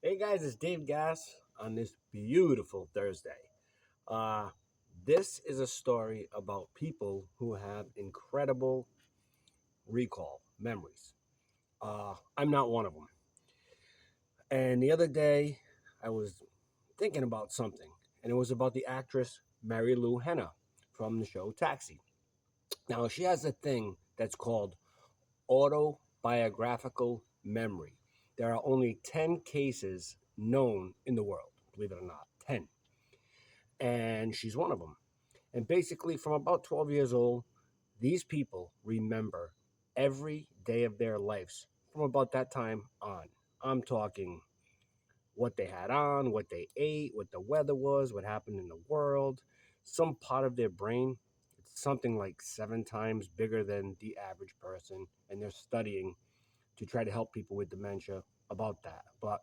Hey guys, it's Dave Gass on this beautiful Thursday. Uh, this is a story about people who have incredible recall memories. I'm not one of them. And the other day, I was thinking about something, and it was about the actress Mary Lou Henner from the show Taxi. Now, she has a thing that's called autobiographical memory. There are only 10 cases known in the world, believe it or not. 10. And she's one of them. And basically, from about 12 years old, these people remember every day of their lives from about that time on. I'm talking what they had on, what they ate, what the weather was, what happened in the world. Some part of their brain, it's something like 7 times bigger than the average person. And they're studying to try to help people with dementia about that. But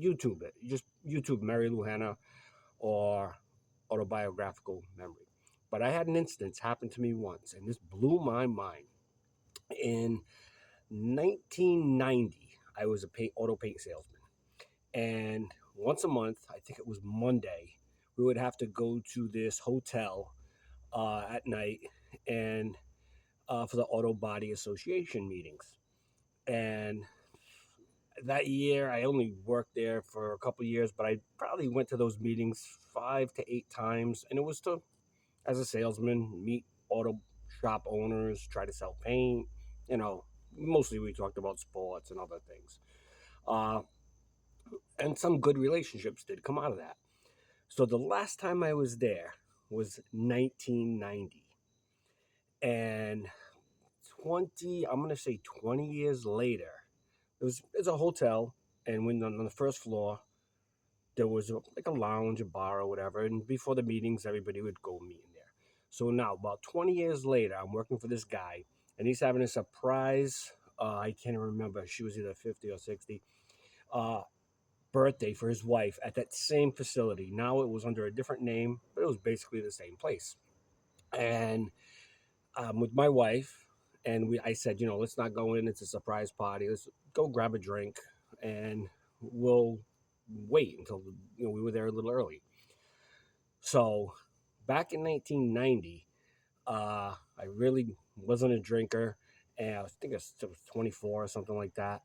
YouTube it. You just YouTube Mary Lou Hanna or autobiographical memory. But I had an instance happen to me once, and this blew my mind. In 1990, I was a auto paint salesman, and once a month, I think it was Monday, we would have to go to this hotel at night and for the Auto Body Association meetings. And that year, I only worked there for a couple years, but I probably went to those meetings 5 to 8 times, and it was to as a salesman, meet auto shop owners, try to sell paint. You know, mostly we talked about sports and other things. Uh, and some good relationships did come out of that. So the last time I was there was 1990. And I'm going to say 20 years later, it's a hotel. And when on the first floor, there was like a lounge, a bar, or whatever. And before the meetings, everybody would go meet in there. So now, about 20 years later, I'm working for this guy, and he's having a surprise. I can't remember. She was either 50 or 60. Uh, Birthday for his wife at that same facility. Now it was under a different name, but it was basically the same place. And with my wife, and I said, let's not go in. It's a surprise party. Let's go grab a drink, and we'll wait until we were there a little early. So back in 1990, I really wasn't a drinker, and I think I was 24 or something like that.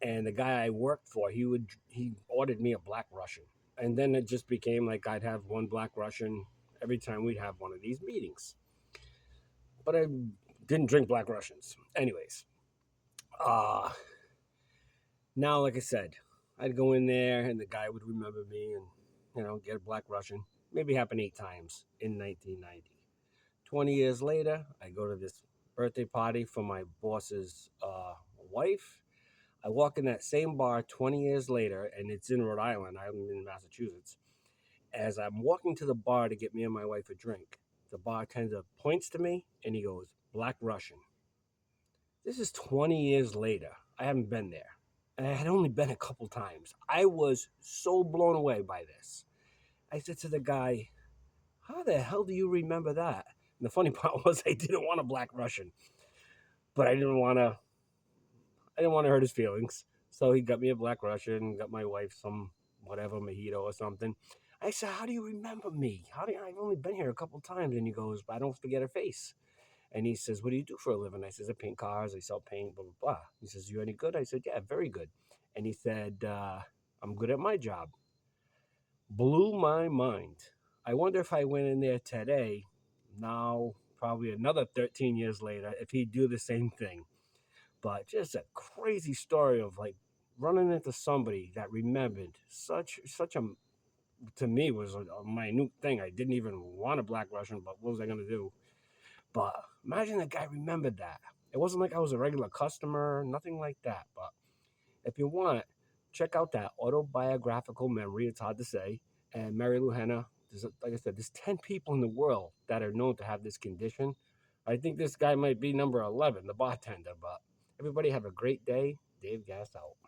And the guy I worked for, he ordered me a Black Russian, and then it just became like I'd have one Black Russian every time we'd have one of these meetings. But I didn't drink Black Russians, anyways. Uh Now, like I said, I'd go in there, and the guy would remember me, and get a Black Russian. Maybe happened 8 times in 1990. 20 years later, I go to this birthday party for my boss's wife. I walk in that same bar 20 years later, and it's in Rhode Island. I'm in Massachusetts. As I'm walking to the bar to get me and my wife a drink, the bartender points to me and he goes, Black Russian. This is 20 years later. I haven't been there. And I had only been a couple times. I was so blown away by this. I said to the guy, how the hell do you remember that? And the funny part was I didn't want a Black Russian, but I didn't want to hurt his feelings. So he got me a Black Russian, got my wife some whatever mojito or something. I said, how do you remember me? I've only been here a couple times. And he goes, I don't forget her face. And he says, what do you do for a living? I says, I paint cars, I sell paint, blah, blah, blah. He says, you any good? I said, yeah, very good. And he said, I'm good at my job. Blew my mind. I wonder if I went in there today, now probably another 13 years later, if he'd do the same thing. But just a crazy story of like running into somebody that remembered such a to me was a minute thing. I didn't even want a Black Russian, but what was I going to do? But imagine that guy remembered that. It wasn't like I was a regular customer, nothing like that. But if you want, check out that autobiographical memory. It's hard to say. And Mary Lou Hanna, like I said, there's 10 people in the world that are known to have this condition. I think this guy might be number 11, the bartender. But everybody have a great day. Dave Gass out.